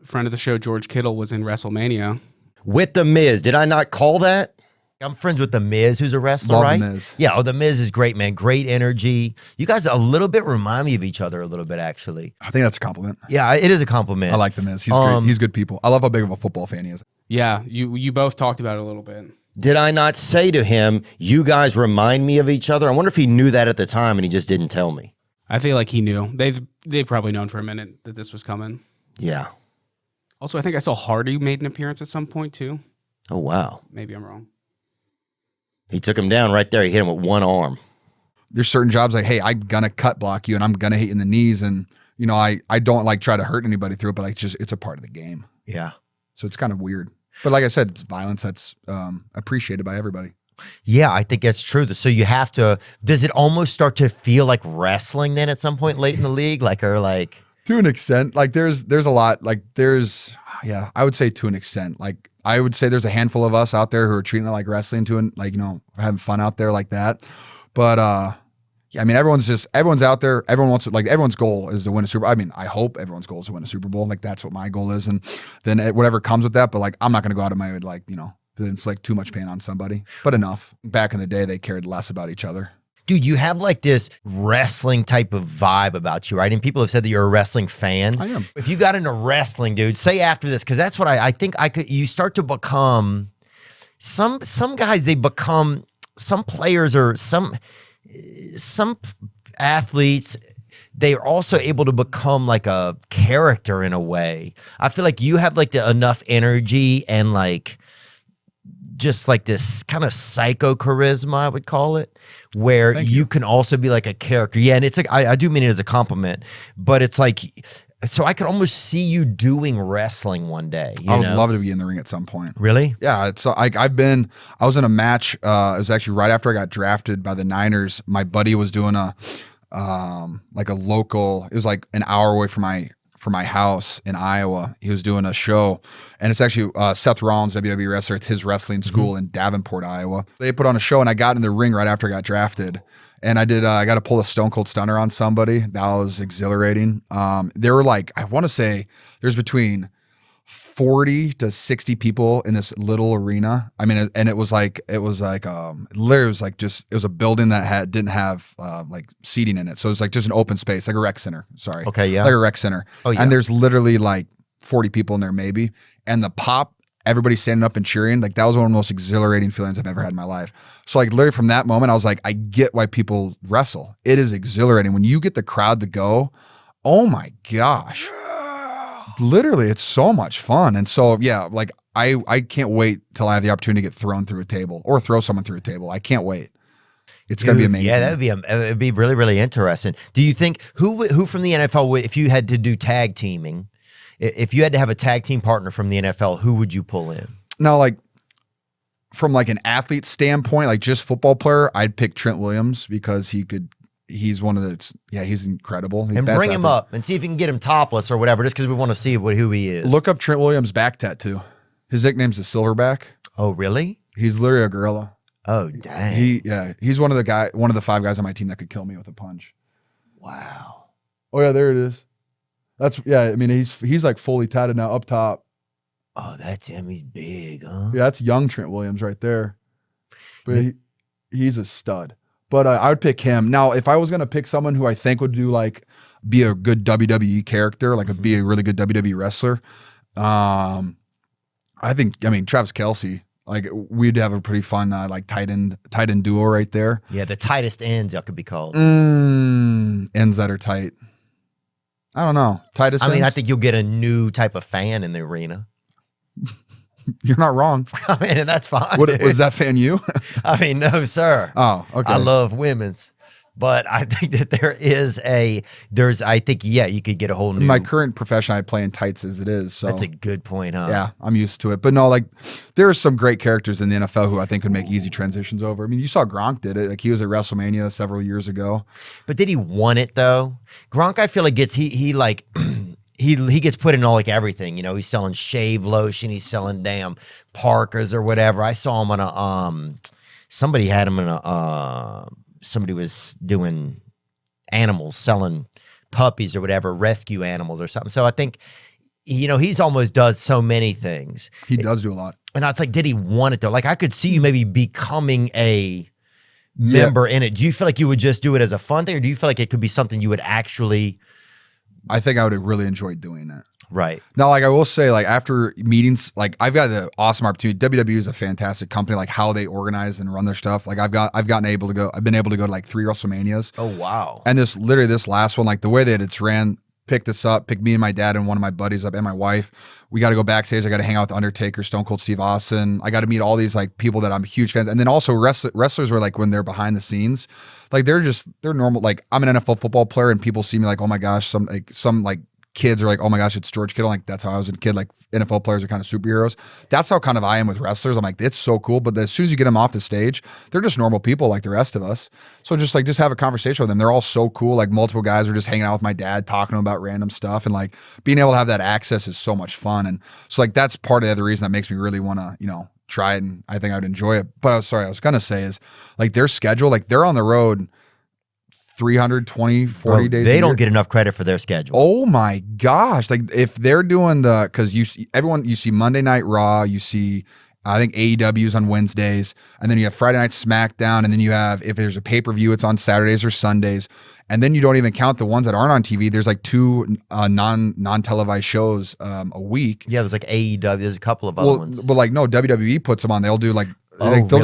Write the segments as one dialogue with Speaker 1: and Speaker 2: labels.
Speaker 1: friend of the show, George Kittle, was in WrestleMania.
Speaker 2: With The Miz. Did I not call that? I'm friends with The Miz, who's a wrestler,
Speaker 3: Love
Speaker 2: right?
Speaker 3: The Miz.
Speaker 2: Yeah, The Miz is great, man. Great energy. You guys a little bit remind me of each other a little bit, actually.
Speaker 3: I think that's a compliment.
Speaker 2: Yeah, it is a compliment.
Speaker 3: I like The Miz. He's great. He's good people. I love how big of a football fan he is.
Speaker 1: Yeah, you both talked about it a little bit.
Speaker 2: Did I not say to him, you guys remind me of each other? I wonder if he knew that at the time and he just didn't tell me.
Speaker 1: I feel like he knew. They've probably known for a minute that this was coming.
Speaker 2: Yeah.
Speaker 1: Also, I think I saw Hardy made an appearance at some point too.
Speaker 2: Oh, wow.
Speaker 1: Maybe I'm wrong.
Speaker 2: He took him down right there. He hit him with one arm.
Speaker 3: There's certain jobs like, hey, I'm going to cut block you and I'm going to hit you in the knees. And, you know, I don't like try to hurt anybody through it, but like it's a part of the game.
Speaker 2: Yeah.
Speaker 3: So it's kind of weird. But like I said, it's violence that's appreciated by everybody.
Speaker 2: Yeah, I think that's true. So you have to, does it almost start to feel like wrestling then at some point late in the league?
Speaker 3: To an extent, like there's a lot, like yeah, I would say to an extent, like I would say there's a handful of us out there who are treating it like wrestling like, you know, having fun out there like that. But yeah, I mean, everyone's out there. Everyone wants to, like, everyone's goal is to win a Super Bowl. I mean, I hope everyone's goal is to win a Super Bowl. Like that's what my goal is. And then whatever comes with that, but like, I'm not going to go out of my way to, like, you know, to inflict too much pain on somebody, but enough. Back in the day, they cared less about each other.
Speaker 2: Dude, you have like this wrestling type of vibe about you, right? And people have said that you're a wrestling fan.
Speaker 3: I am.
Speaker 2: If you got into wrestling, dude, say after this, because that's what I think you start to become, some guys, they become, some players or some athletes, they're also able to become like a character in a way. I feel like you have like enough energy and like, just like this kind of psycho charisma, I would call it, where you can also be like a character. Yeah, and it's like, I do mean it as a compliment, but it's like, so I could almost see you doing wrestling one day.
Speaker 3: I would love to be in the ring at some point.
Speaker 2: Really?
Speaker 3: Yeah, it's like I was in a match. It was actually right after I got drafted by the Niners. My buddy was doing like a local, it was like an hour away from my house in Iowa. He was doing a show, and it's actually Seth Rollins, WWE wrestler. It's his wrestling school in Davenport, Iowa. They put on a show, and I got in the ring right after I got drafted. And I did, I got to pull a Stone Cold Stunner on somebody. That was exhilarating. There were like, I want to say there's between 40 to 60 people in this little arena. I mean, and it was like, literally it was like just, it was a building that didn't have like seating in it. So it was like just an open space, like a rec center. Sorry.
Speaker 2: Okay. Yeah.
Speaker 3: Like a rec center.
Speaker 2: Oh, yeah.
Speaker 3: And there's literally like 40 people in there maybe. And the pop, everybody standing up and cheering, like that was one of the most exhilarating feelings I've ever had in my life. So like literally from that moment, I was like, I get why people wrestle. It is exhilarating. When you get the crowd to go, oh my gosh. Literally, it's so much fun. And so, yeah, like I can't wait till I have the opportunity to get thrown through a table or throw someone through a table. I can't wait. It's going to be amazing.
Speaker 2: Yeah, it'd be really, really interesting. Do you think who from the NFL would, if you had to do tag teaming, if you had to have a tag team partner from the NFL, who would you pull in?
Speaker 3: Now, like from like an athlete standpoint, like just football player, I'd pick Trent Williams because he's one of the, he's incredible. He's
Speaker 2: and bring him up and see if you can get him topless or whatever, just because we want to see who he is.
Speaker 3: Look up Trent Williams' back tattoo. His nickname's the Silverback.
Speaker 2: Oh, really?
Speaker 3: He's literally a gorilla.
Speaker 2: Oh, dang.
Speaker 3: He's one of the 5 guys on my team that could kill me with a punch.
Speaker 2: Wow.
Speaker 3: Oh yeah, there it is. I mean, he's like fully tatted now up top.
Speaker 2: Oh, that's him. He's big, huh?
Speaker 3: Yeah, that's young Trent Williams right there. But he's a stud. But I would pick him. Now, if I was going to pick someone who I think would be a good WWE character, be a really good WWE wrestler, I mean, Travis Kelce, like we'd have a pretty fun, tight end duo right there.
Speaker 2: Yeah, the tightest ends, that could be called.
Speaker 3: Ends that are tight. I don't know. Tightest ends?
Speaker 2: I mean, I think you'll get a new type of fan in the arena.
Speaker 3: You're not wrong.
Speaker 2: I mean, and that's fine.
Speaker 3: Was that fan you?
Speaker 2: I mean, no, sir.
Speaker 3: Oh, okay.
Speaker 2: I love women's. But I think that I think you could get a whole new.
Speaker 3: My current profession, I play in tights as it is. So
Speaker 2: that's a good point, huh?
Speaker 3: Yeah, I'm used to it. But no, like there are some great characters in the NFL who I think could make easy transitions over. I mean, you saw Gronk did it. Like he was at WrestleMania several years ago.
Speaker 2: But did he want it though? Gronk, I feel like he gets put in all like everything. You know, he's selling shave lotion, he's selling damn Parkers or whatever. I saw him on a somebody had him in a somebody was doing animals, selling puppies or whatever, rescue animals or something. So I think he's almost does so many things.
Speaker 3: He does do a lot.
Speaker 2: And it's like, did he want it though? Like I could see you maybe becoming a member in it. Do you feel like you would just do it as a fun thing, or do you feel like it could be something you would actually?
Speaker 3: I think I would have really enjoyed doing that.
Speaker 2: Right.
Speaker 3: Now, like I will say, like after meetings, like I've got the awesome opportunity. WWE is a fantastic company, like how they organize and run their stuff. Like I've been able to go to like 3 WrestleManias.
Speaker 2: Oh wow.
Speaker 3: And this last one, like the way that it's ran, picked me and my dad and one of my buddies up and my wife. We got to go backstage. I got to hang out with Undertaker, Stone Cold Steve Austin. I got to meet all these like people that I'm huge fans. And then also wrestlers were like when they're behind the scenes, like they're normal. Like I'm an NFL football player and people see me like, oh my gosh, some kids are like, oh my gosh, it's George Kittle. Like that's how I was a kid. Like NFL players are kind of superheroes. That's how kind of I am with wrestlers. I'm like, it's so cool. But as soon as you get them off the stage, they're just normal people like the rest of us. So just have a conversation with them. They're all so cool. Like multiple guys are just hanging out with my dad, talking to him about random stuff. And like being able to have that access is so much fun. And so like, that's part of the other reason that makes me really want to, try it. And I think I would enjoy it. But I was going to say is like their schedule, like they're on the road 320, 40 days.
Speaker 2: They don't get enough credit for their schedule.
Speaker 3: Oh my gosh. Like if they're doing cause you see Monday Night Raw, you see, I think AEW's on Wednesdays, and then you have Friday Night SmackDown, and then you have, if there's a pay-per-view, it's on Saturdays or Sundays. And then you don't even count the ones that aren't on TV. There's like 2 non-televised shows a week.
Speaker 2: Yeah, there's like AEW, there's a couple of other ones.
Speaker 3: But like no, WWE puts them on. They'll do like,
Speaker 2: they'll
Speaker 3: go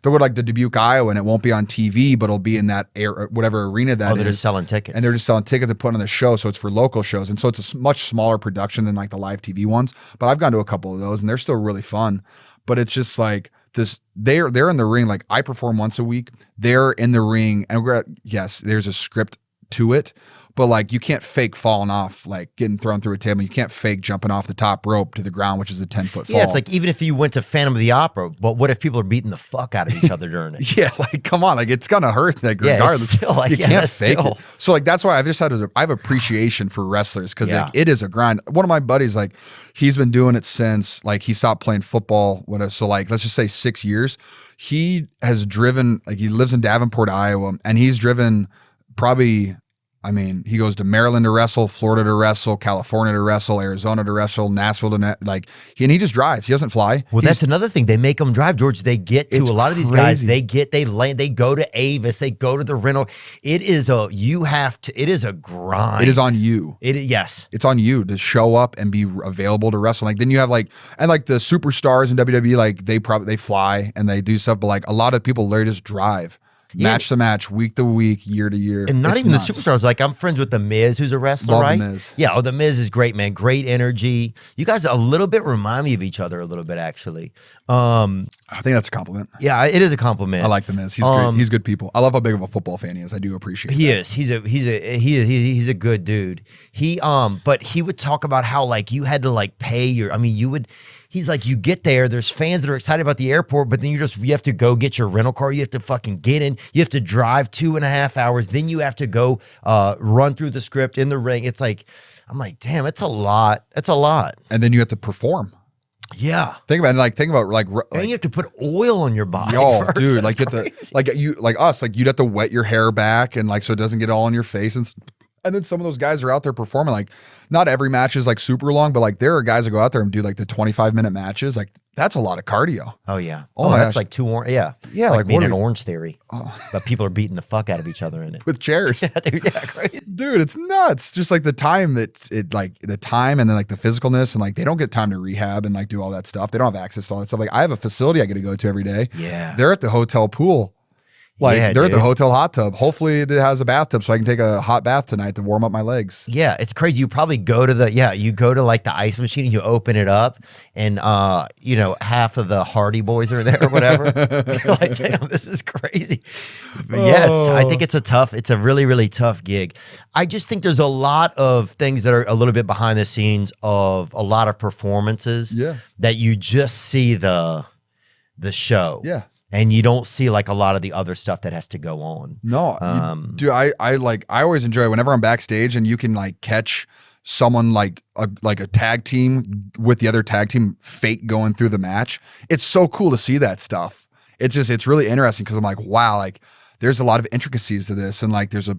Speaker 3: to like the Dubuque, Iowa, and it won't be on TV, but it'll be in that whatever arena that
Speaker 2: they're just selling tickets.
Speaker 3: And they're just selling tickets and putting on the show. So it's for local shows. And so it's a much smaller production than like the live TV ones. But I've gone to a couple of those and they're still really fun. But it's just like this, they're in the ring. Like I perform once a week. They're in the ring. And yes, there's a script to it. But like you can't fake falling off, like getting thrown through a table. You can't fake jumping off the top rope to the ground, which is a 10-foot fall.
Speaker 2: Yeah, it's like even if you went to Phantom of the Opera, but what if people are beating the fuck out of each other during it?
Speaker 3: Yeah, like come on, like it's gonna hurt. Like regardless,
Speaker 2: it's still, like,
Speaker 3: you can't fake it. So like that's why I've just I have appreciation for wrestlers because like it is a grind. One of my buddies, like he's been doing it since like he stopped playing football. Whatever. So like let's just say 6 years. He has driven, like he lives in Davenport, Iowa, and he's driven probably. I mean, he goes to Maryland to wrestle, Florida to wrestle, California to wrestle, Arizona to wrestle, Nashville to he just drives. He doesn't fly.
Speaker 2: Well, that's another thing. They make them drive, George. They get to a lot of these guys. They land. They go to Avis. They go to the rental. It is a grind.
Speaker 3: It is on you.
Speaker 2: Yes.
Speaker 3: It's on you to show up and be available to wrestle. Like then you have the superstars in WWE, like they fly and they do stuff, but like a lot of people literally just drive. Match to match, week to week, year to year.
Speaker 2: And not even nuts. The superstars. Like I'm friends with The Miz, who's a wrestler,
Speaker 3: Love
Speaker 2: right?
Speaker 3: The Miz.
Speaker 2: Yeah, The Miz is great, man. Great energy. You guys a little bit remind me of each other a little bit, actually.
Speaker 3: I think that's a compliment.
Speaker 2: Yeah, it is a compliment.
Speaker 3: I like The Miz. He's great. He's good people. I love how big of a football fan he is. I do appreciate
Speaker 2: he
Speaker 3: that.
Speaker 2: is. He's a good dude. But he would talk about how like you had to like pay he's like, you get there, there's fans that are excited about the airport, but then you have to go get your rental car. You have to fucking get in. You have to drive 2.5 hours. Then you have to go run through the script in the ring. It's like, I'm like, damn, it's a lot. It's a lot.
Speaker 3: And then you have to perform.
Speaker 2: Yeah.
Speaker 3: Think about
Speaker 2: and you have to put oil on your body.
Speaker 3: Yo,
Speaker 2: first.
Speaker 3: dude,
Speaker 2: That's crazy.
Speaker 3: you'd have to wet your hair back and like so it doesn't get all on your face and then some of those guys are out there performing. Like, not every match is like super long, but like there are guys that go out there and do like the 25-minute matches. Like, that's a lot of cardio.
Speaker 2: Oh yeah.
Speaker 3: Oh,
Speaker 2: that's like 2 orange. Yeah.
Speaker 3: Yeah.
Speaker 2: Like being an Orange Theory. But people are beating the fuck out of each other in it
Speaker 3: with chairs.
Speaker 2: Crazy.
Speaker 3: Dude, it's nuts. Just like the time and then like the physicalness and like they don't get time to rehab and like do all that stuff. They don't have access to all that stuff. Like I have a facility I get to go to every day.
Speaker 2: Yeah.
Speaker 3: They're at the hotel pool. Like they're at the hotel hot tub. Hopefully it has a bathtub so I can take a hot bath tonight to warm up my legs.
Speaker 2: Yeah, it's crazy. You probably go to like the ice machine and you open it up and half of the Hardy Boys are there or whatever. You're like, damn, this is crazy. But I think it's a really, really tough gig. I just think there's a lot of things that are a little bit behind the scenes of a lot of performances that you just see the show.
Speaker 3: Yeah.
Speaker 2: And you don't see like a lot of the other stuff that has to go on.
Speaker 3: No, dude, I always enjoy whenever I'm backstage and you can like catch someone like a tag team with the other tag team fake going through the match. It's so cool to see that stuff. It's really interesting because I'm like, wow, like there's a lot of intricacies to this and like because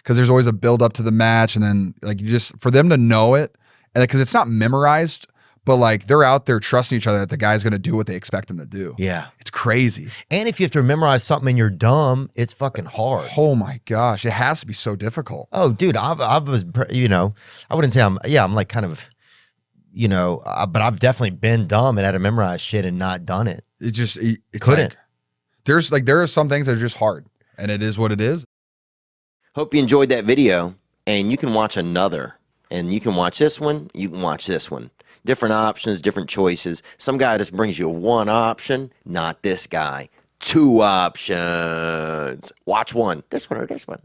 Speaker 3: there's always a build up to the match and then like for them to know it and because it's not memorized, but like they're out there trusting each other that the guy's going to do what they expect him to do.
Speaker 2: Yeah.
Speaker 3: It's crazy.
Speaker 2: And if you have to memorize something and you're dumb, it's fucking hard.
Speaker 3: Oh my gosh. It has to be so difficult.
Speaker 2: Oh, dude, I was, you know, I wouldn't say I'm like kind of, you know, but I've definitely been dumb and had to memorize shit and not done it.
Speaker 3: It's
Speaker 2: Couldn't.
Speaker 3: There are some things that are just hard, and it is what it is.
Speaker 2: Hope you enjoyed that video, and you can watch another, and you can watch this one, you can watch this one. Different options, different choices. Some guy just brings you one option, not this guy. 2 options. Watch one, this one or this one.